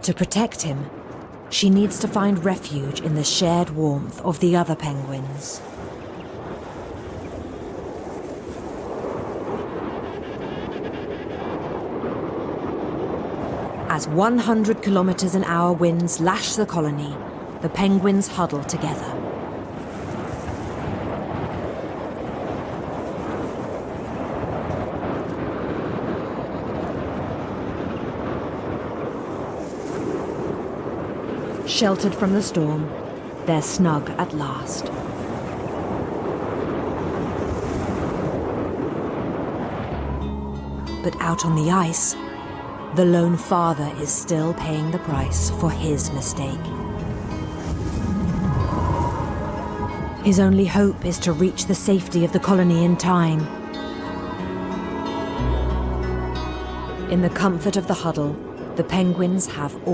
To protect him, she needs to find refuge in the shared warmth of the other penguins. As 100 kilometers an hour winds lash the colony, the penguins huddle together. Sheltered from the storm, they're snug at last. But out on the ice, the lone father is still paying the price for his mistake. His only hope is to reach the safety of the colony in time. In the comfort of the huddle, the penguins have